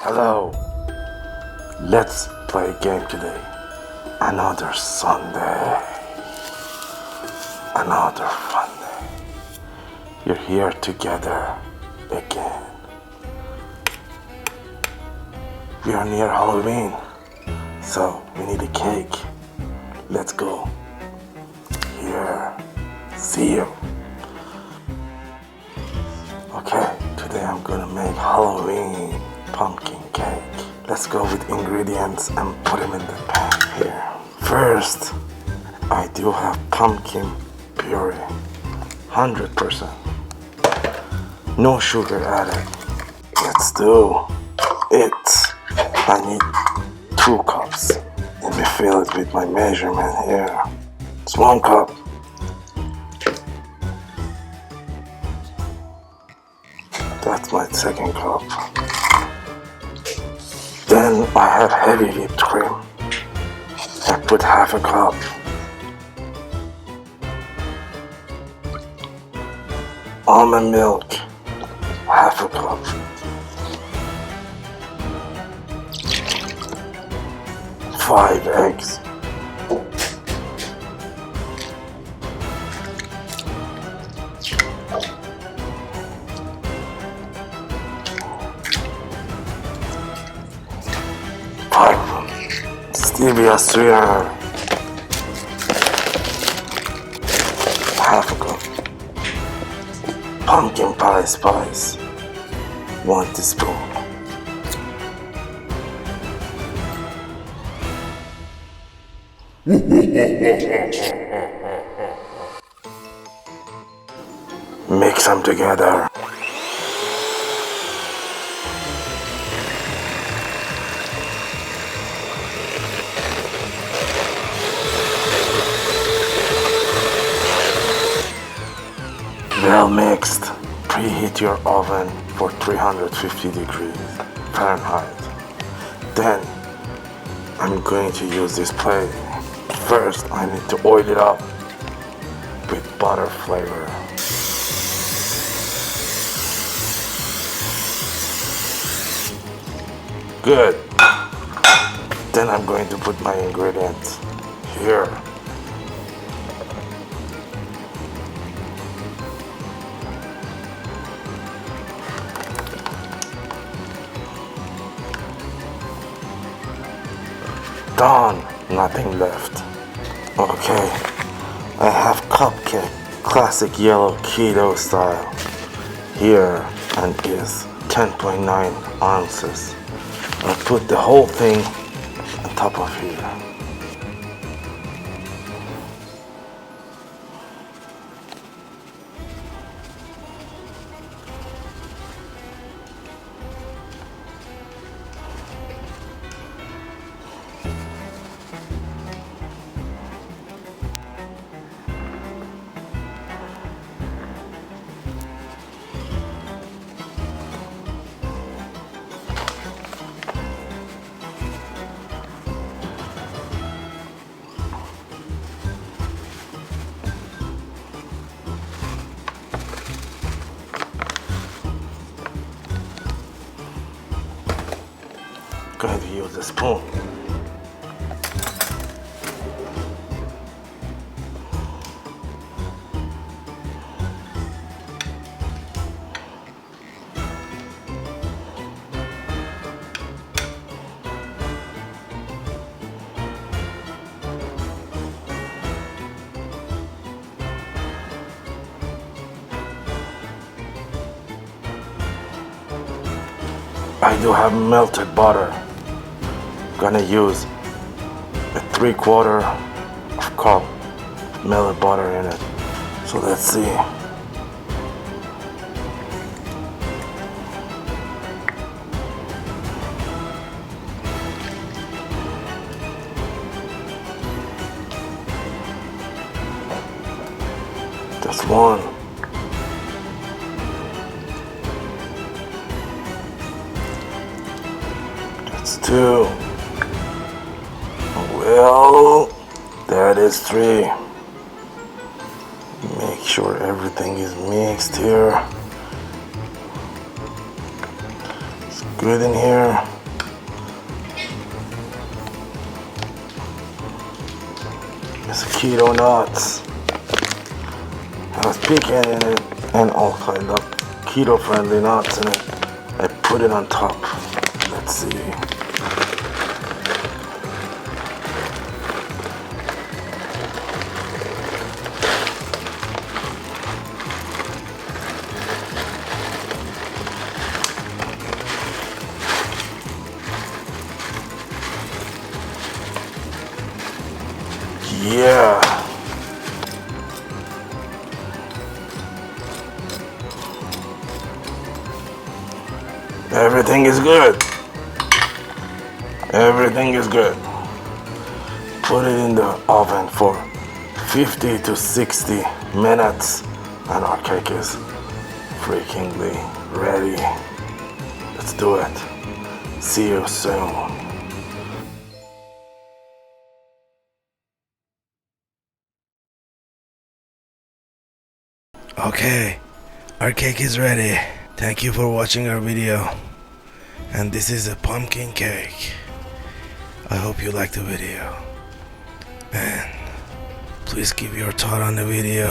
Hello. Let's play a game today. Another Sunday. Another fun day. You're here together again. We are near Halloween, so we need a cake. Let's go. Here. See you. Okay, today I'm gonna make Halloween pumpkin cake. Let's go with ingredients and put them in the pan here. First, I do have pumpkin puree, 100%. No sugar added. Let's do it. I need 2 cups. Let me fill it with my measurement here. It's 1 cup. That's my 2nd cup. Then I have heavy whipped cream. I put 1/2 cup. Almond milk, 1/2 cup. Five eggs. Stevia Sweetener, 1/2 cup. Pumpkin pie spice, 1 teaspoon. Mix them together. Well mixed. Preheat your oven for 350 degrees Fahrenheit. Then I'm going to use this plate. First, I need to oil it up with butter flavor. Good. Then I'm going to put my ingredients here. Done. Nothing left. Okay. I have Cupcake, classic yellow keto style. Here and is 10.9 ounces. I'll put the whole thing on top of here. Going to use a spoon. I do have melted butter. Gonna use a 3/4 cup melted butter in it. So let's see. That's 1. That's 2. Well, that is 3. Make sure everything is mixed here. Good in here. It's keto nuts. Has pecan in it and all kind of keto friendly nuts in it. I put it on top. Let's see. Yeah. Everything is good. Everything is good. Put it in the oven for 50 to 60 minutes and our cake is freakingly ready. Let's do it. See you soon. Okay, our cake is ready. Thank you for watching our video. And this is a pumpkin cake. I hope you liked the video. And please give your thought on the video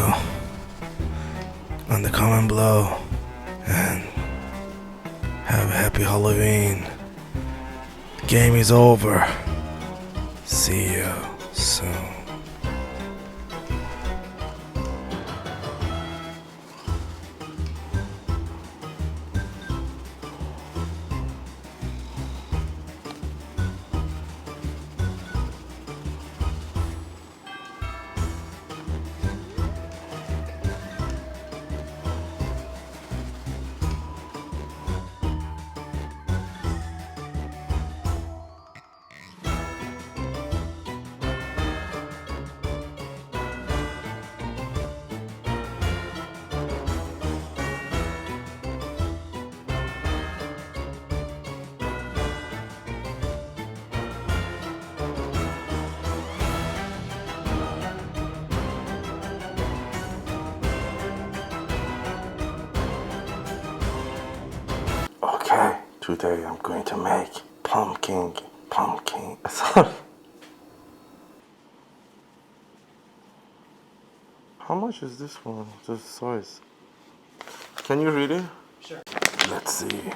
on the comment below. And have a happy Halloween. The game is over. See you soon. Okay, today I'm going to make pumpkin. Sorry. How much is this one? The size. Can you read it? Sure. Let's see.